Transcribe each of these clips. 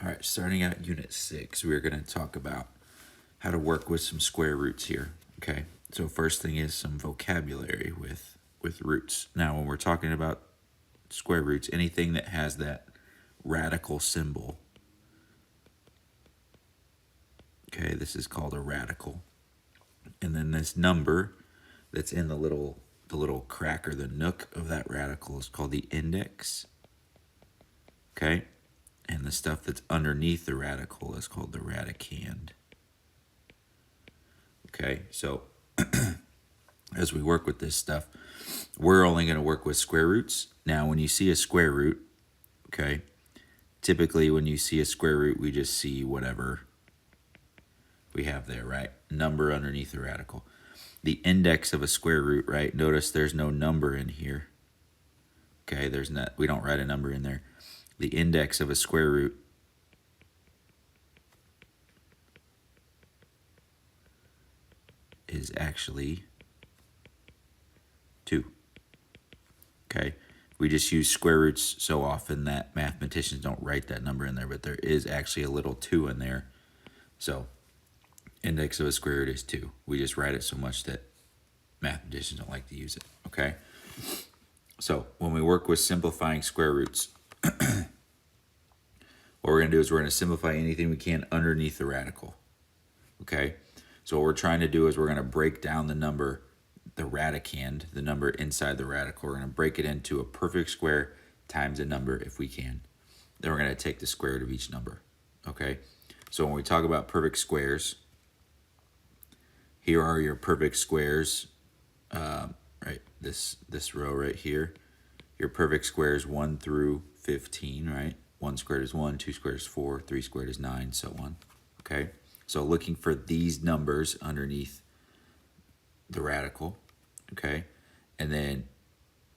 All right, starting out Unit 6, we're going to talk about how to work with some square roots here, okay? So first thing is some vocabulary with roots. Now, when we're talking about square roots, anything that has that radical symbol, okay, this is called a radical. And then this number that's in the little crack or the nook of that radical is called the index, okay? And the stuff that's underneath the radical is called the radicand. Okay, so as we work with this stuff, we're only going to work with square roots. Now, when you see a square root, okay, typically when you see a square root, we just see whatever we have there, right? Number underneath the radical. The index of a square root, right? Notice there's no number in here. Okay, there's not, we don't write a number in there. The index of a square root is actually 2. Okay, we just use square roots so often that mathematicians don't write that number in there, but there is actually a little 2 in there. So index of a square root is 2. We just write it so much that mathematicians don't like to use it, okay? So when we work with simplifying square roots, what we're going to do is we're going to simplify anything we can underneath the radical, okay? So what we're trying to do is we're going to break down the number, the radicand, the number inside the radical. We're going to break it into a perfect square times a number if we can. Then we're going to take the square root of each number, okay? So when we talk about perfect squares, here are your perfect squares, right? This row right here. Your perfect squares 1 through 15, right? 1 squared is 1, 2 squared is 4, 3 squared is 9, so on. Okay? So looking for these numbers underneath the radical, okay? And then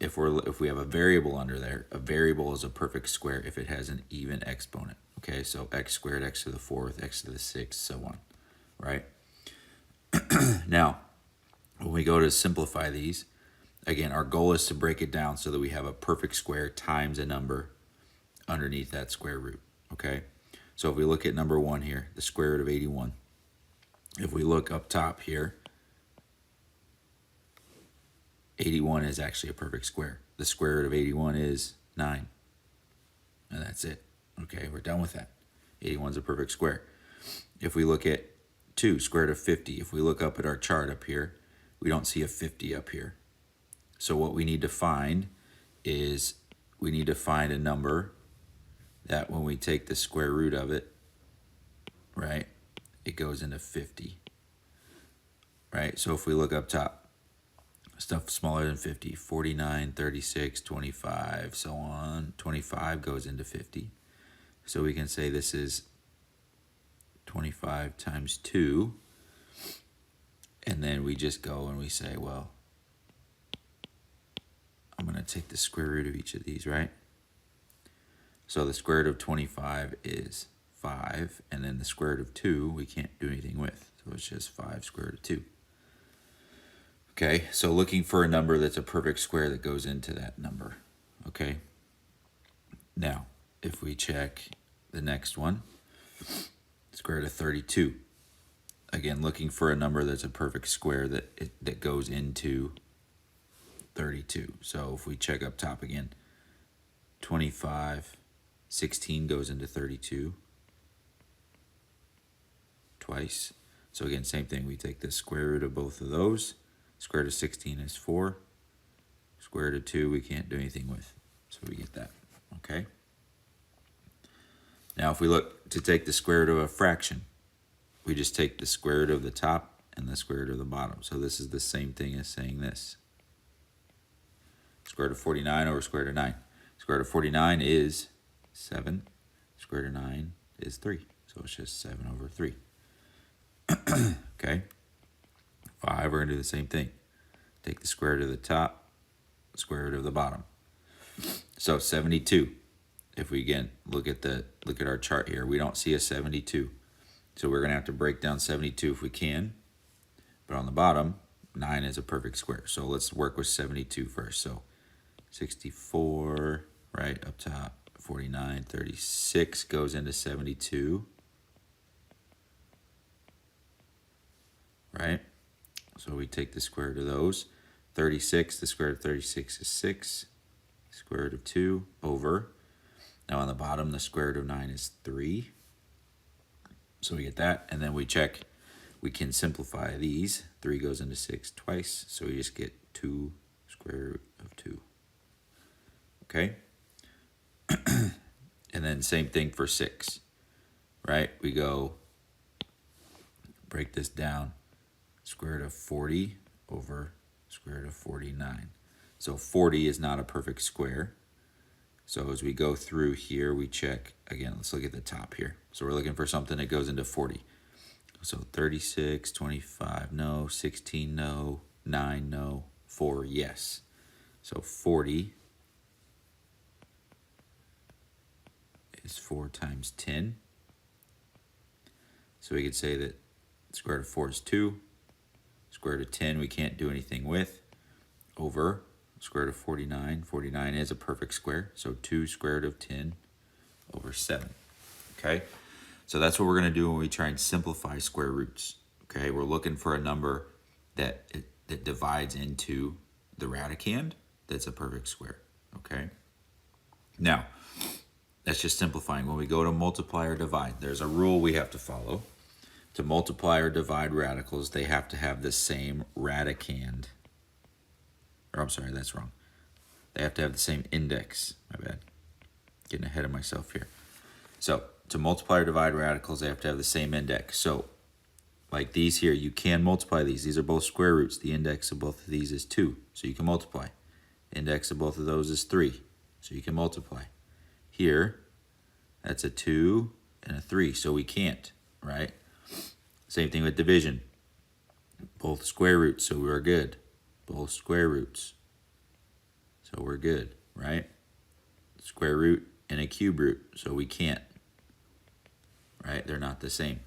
if we have a variable under there, a variable is a perfect square if it has an even exponent. Okay? So x squared, x to the 4th, x to the 6th, so on. Right? Now, when we go to simplify these, again, our goal is to break it down so that we have a perfect square times a number underneath that square root, okay? So if we look at number 1 here, the square root of 81. If we look up top here, 81 is actually a perfect square. The square root of 81 is 9. And that's it. Okay, we're done with that. 81 is a perfect square. If we look at 2, square root of 50, if we look up at our chart up here, we don't see a 50 up here. So what we need to find is we need to find a number that when we take the square root of it, right, it goes into 50, right? So if we look up top, stuff smaller than 50, 49, 36, 25, so on. 25 goes into 50. So we can say this is 25 times 2, and then we just go and we say, well, I'm going to take the square root of each of these, right? So the square root of 25 is 5, and then the square root of 2 we can't do anything with. So it's just 5 square root of 2. Okay, so looking for a number that's a perfect square that goes into that number. Okay, now if we check the next one, square root of 32. Again, looking for a number that's a perfect square that goes into 32. So if we check up top again, 25, 16 goes into 32 twice. So again, same thing. We take the square root of both of those. Square root of 16 is 4. Square root of 2 we can't do anything with. So we get that. Okay. Now if we look to take the square root of a fraction, we just take the square root of the top and the square root of the bottom. So this is the same thing as saying this. Square root of 49 over square root of 9. Square root of 49 is 7. Square root of 9 is 3. So it's just 7 over 3. Okay. 5, we're going to do the same thing. Take the square root of the top, square root of the bottom. So 72. If we again look at our chart here, we don't see a 72. So we're going to have to break down 72 if we can. But on the bottom, 9 is a perfect square. So let's work with 72 first. So 64, right up top, 49, 36 goes into 72, right? So we take the square root of those. 36, the square root of 36 is 6. Square root of 2 over. Now on the bottom, the square root of 9 is 3. So we get that, and then we check. We can simplify these. 3 goes into 6 twice, so we just get 2 square root of 2. Okay? And then same thing for 6, right? We go, break this down, square root of 40 over square root of 49. So 40 is not a perfect square. So as we go through here, we check, again, let's look at the top here. So we're looking for something that goes into 40. So 36, 25, no, 16, no, 9, no, 4, yes. So 40 is 4 times 10. So we could say that square root of 4 is 2. Square root of 10 we can't do anything with. Over square root of 49. 49 is a perfect square. So 2 square root of 10 over 7. Okay? So that's what we're going to do when we try and simplify square roots. Okay? We're looking for a number that divides into the radicand that's a perfect square. Okay? Now, that's just simplifying. When we go to multiply or divide, there's a rule we have to follow. To multiply or divide radicals, they have to have the same radicand. Or I'm sorry, that's wrong. They have to have the same index. My bad. Getting ahead of myself here. So to multiply or divide radicals, they have to have the same index. So like these here, you can multiply these. These are both square roots. The index of both of these is 2. So you can multiply. Index of both of those is 3. So you can multiply. Here, that's a 2 and a 3. So we can't, right? Same thing with division. Both square roots, so we're good. Both square roots. So we're good, right? Square root and a cube root, so we can't. Right? They're not the same.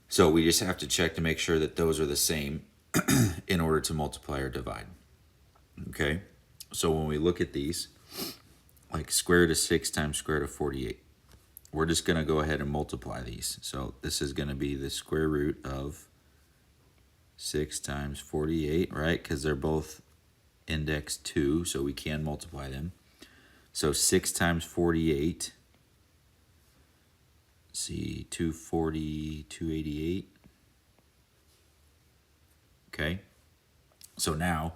So we just have to check to make sure that those are the same in order to multiply or divide. Okay? So when we look at these, like square root of 6 times square root of 48, we're just going to go ahead and multiply these. So this is going to be the square root of 6 times 48, right? Because they're both index 2, so we can multiply them. So 6 times 48, see, 240, 288. Okay? So now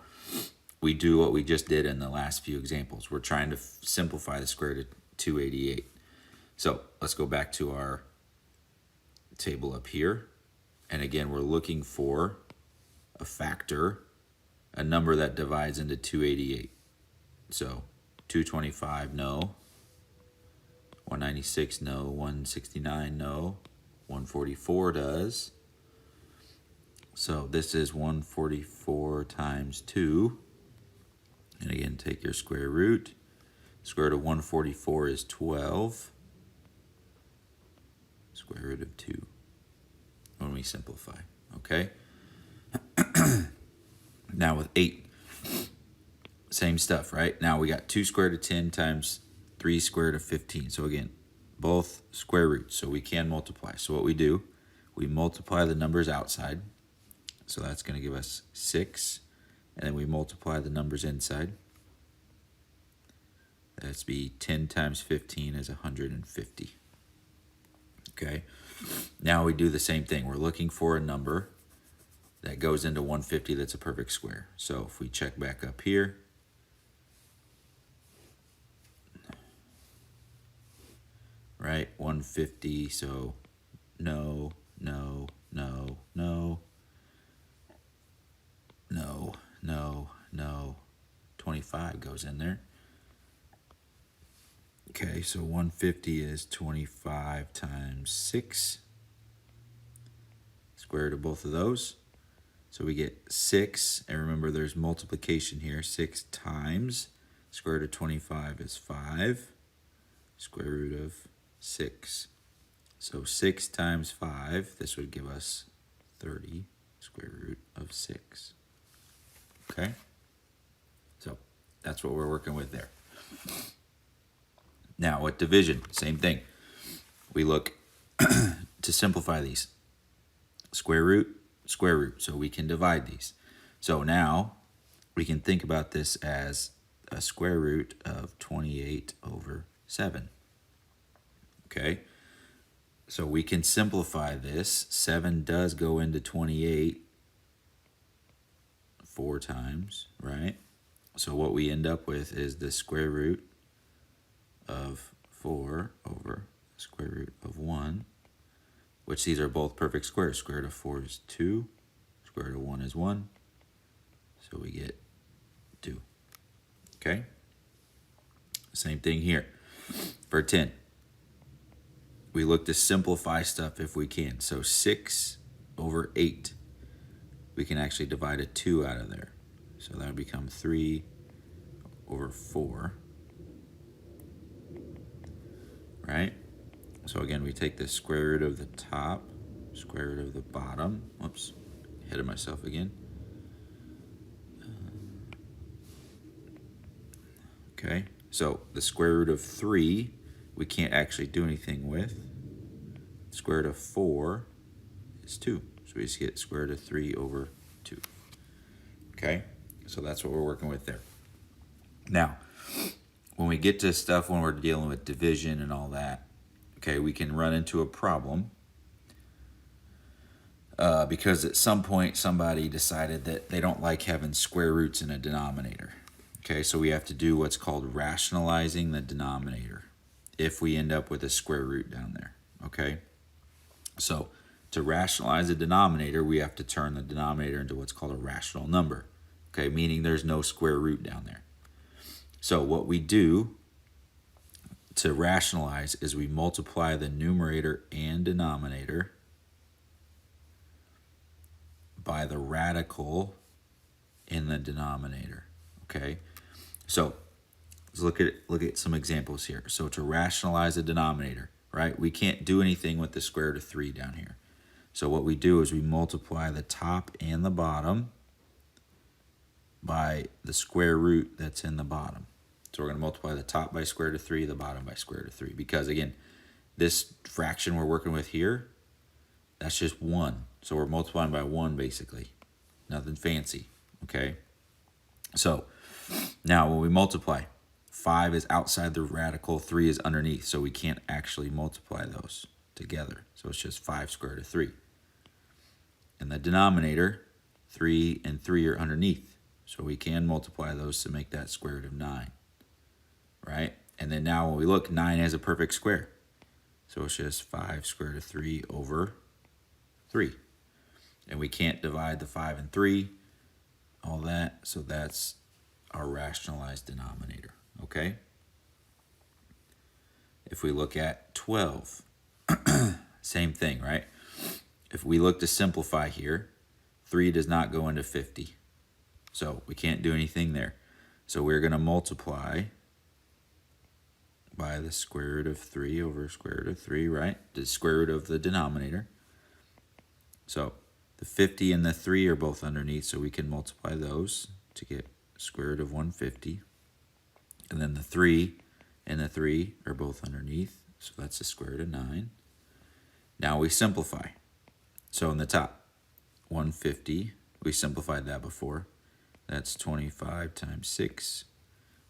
we do what we just did in the last few examples. We're trying to simplify the square root of 288. So let's go back to our table up here. And again, we're looking for a factor, a number that divides into 288. So 225, no. 196, no. 169, no. 144 does. So this is 144 times 2. And again, take your square root. Square root of 144 is 12. Square root of 2 when we simplify, okay? Now with 8, same stuff, right? Now we got 2 square root of 10 times 3 square root of 15. So again, both square roots, so we can multiply. So what we do, we multiply the numbers outside. So that's going to give us 6. And then we multiply the numbers inside. That's be 10 times 15 is 150. Okay, now we do the same thing. We're looking for a number that goes into 150 that's a perfect square. So if we check back up here, right, 150, so no, no, no, no, no, no, no, 25 goes in there. Okay, so 150 is 25 times 6. Square root of both of those. So we get 6, and remember there's multiplication here. 6 times square root of 25 is 5. Square root of 6. So 6 times 5, this would give us 30 square root of 6. Okay? So that's what we're working with there. Now with division, same thing. We look to simplify these. Square root, so we can divide these. So now we can think about this as a square root of 28 over 7. Okay, so we can simplify this. 7 does go into 28 4 times, right? So what we end up with is the square root of 4 over the square root of 1, which these are both perfect squares. Square root of 4 is 2, square root of 1 is 1, so we get 2. Okay? Same thing here. For 10, we look to simplify stuff if we can. So 6 over 8, we can actually divide a 2 out of there. So that would become 3 over 4, right? So again, we take the square root of the top, square root of the bottom. Whoops, ahead of myself again. Okay, so the square root of 3, we can't actually do anything with. Square root of 4 is 2. So we just get square root of 3 over 2. Okay, so that's what we're working with there. Now, when we get to stuff when we're dealing with division and all that, okay, we can run into a problem because at some point somebody decided that they don't like having square roots in a denominator. Okay, so we have to do what's called rationalizing the denominator if we end up with a square root down there. Okay, so to rationalize a denominator, we have to turn the denominator into what's called a rational number. Okay, meaning there's no square root down there. So what we do to rationalize is we multiply the numerator and denominator by the radical in the denominator. Okay, so let's look at some examples here. So to rationalize a denominator, right, we can't do anything with the square root of 3 down here. So what we do is we multiply the top and the bottom by the square root that's in the bottom. So we're going to multiply the top by square root of 3, the bottom by square root of 3. Because again, this fraction we're working with here, that's just 1. So we're multiplying by 1 basically. Nothing fancy, okay? So now when we multiply, 5 is outside the radical, 3 is underneath. So we can't actually multiply those together. So it's just 5 square root of 3. In the denominator, 3 and 3 are underneath. So we can multiply those to make that square root of 9, right? And then now when we look, 9 has a perfect square. So it's just 5 square root of 3 over 3. And we can't divide the 5 and 3, all that. So that's our rationalized denominator, okay? If we look at 12, same thing, right? If we look to simplify here, 3 does not go into 50. So we can't do anything there. So we're going to multiply by the square root of 3 over square root of 3, right? The square root of the denominator. So the 50 and the 3 are both underneath, so we can multiply those to get square root of 150. And then the 3 and the 3 are both underneath, so that's the square root of 9. Now we simplify. So in the top, 150, we simplified that before. That's 25 times 6.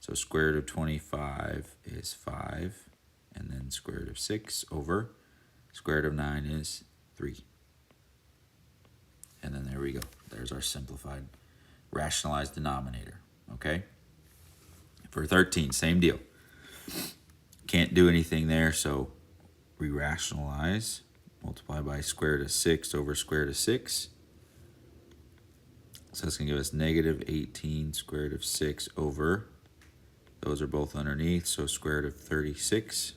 So square root of 25 is 5. And then square root of 6 over square root of 9 is 3. And then there we go. There's our simplified rationalized denominator. Okay? For 13, same deal. Can't do anything there, so we rationalize. Multiply by square root of 6 over square root of 6. So that's going to give us negative 18 square root of 6 over, those are both underneath, so square root of 36.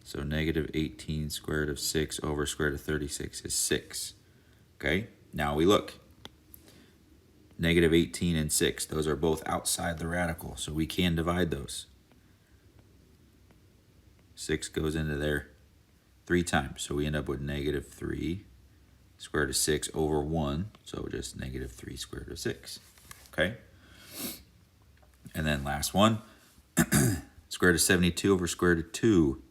So negative 18 square root of 6 over square root of 36 is 6. Okay, now we look. Negative 18 and 6, those are both outside the radical, so we can divide those. 6 goes into there 3 times, so we end up with negative 3 square root of 6 over 1, so just negative 3 square root of 6. Okay? And then last one, Square root of 72 over square root of 2.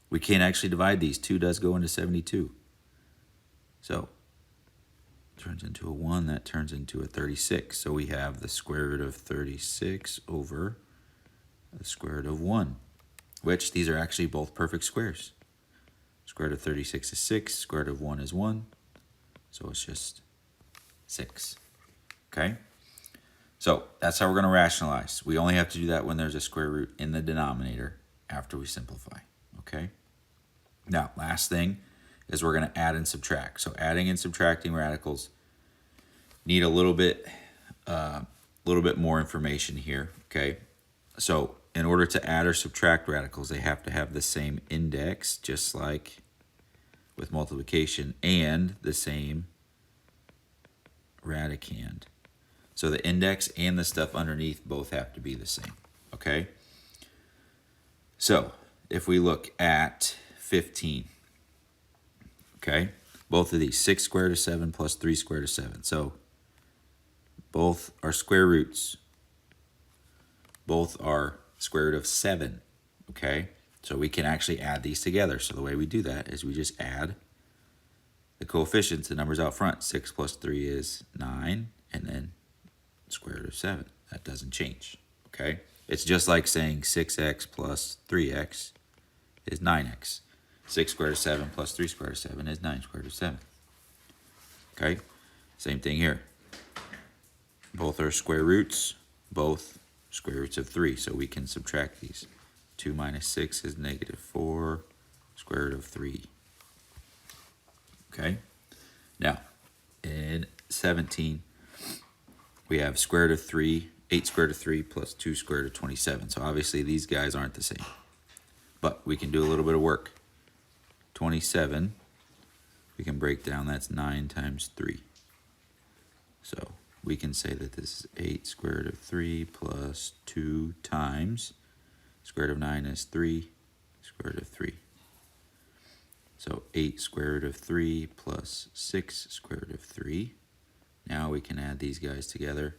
We can't actually divide these. 2 does go into 72. So it turns into a 1. That turns into a 36. So we have the square root of 36 over the square root of 1, which these are actually both perfect squares. Square root of 36 is 6. Square root of 1 is 1. So it's just 6. Okay? So that's how we're going to rationalize. We only have to do that when there's a square root in the denominator after we simplify. Okay? Now, last thing is we're going to add and subtract. So adding and subtracting radicals need a little bit more information here. Okay? So in order to add or subtract radicals, they have to have the same index, just like with multiplication, and the same radicand. So the index and the stuff underneath both have to be the same, okay? So if we look at 15, okay, both of these, 6 squared of 7 plus 3 squared of 7. So both are square roots. Both are square root of 7, okay? So we can actually add these together. So the way we do that is we just add the coefficients, the numbers out front. 6 plus 3 is 9, and then square root of 7. That doesn't change, okay? It's just like saying 6x plus 3x is 9x. 6 squared of 7 plus 3 squared of 7 is 9 squared of 7. Okay? Same thing here. Both are square roots, both square roots of 3, so we can subtract these. 2 minus 6 is negative 4, square root of 3. Okay? Now, in 17, we have square root of 3, 8 square root of 3 plus 2 square root of 27. So obviously these guys aren't the same. But we can do a little bit of work. 27, we can break down, that's 9 times 3. So we can say that this is 8 square root of 3 plus 2 times square root of 9 is 3 square root of 3. So 8 square root of 3 plus 6 square root of 3. Now we can add these guys together,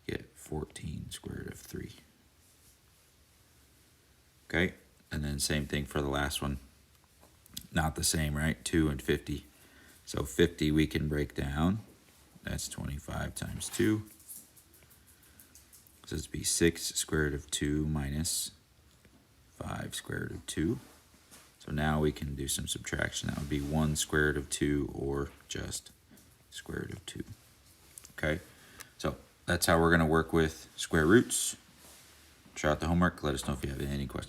get 14 square root of 3. Okay, and then same thing for the last one. Not the same, right? 2 and 50. So 50 we can break down. That's 25 times 2. So this would be 6 square root of 2 minus 5 square root of 2. So now we can do some subtraction. That would be 1 square root of 2 or just square root of 2. Okay, so that's how we're going to work with square roots. Try out the homework. Let us know if you have any questions.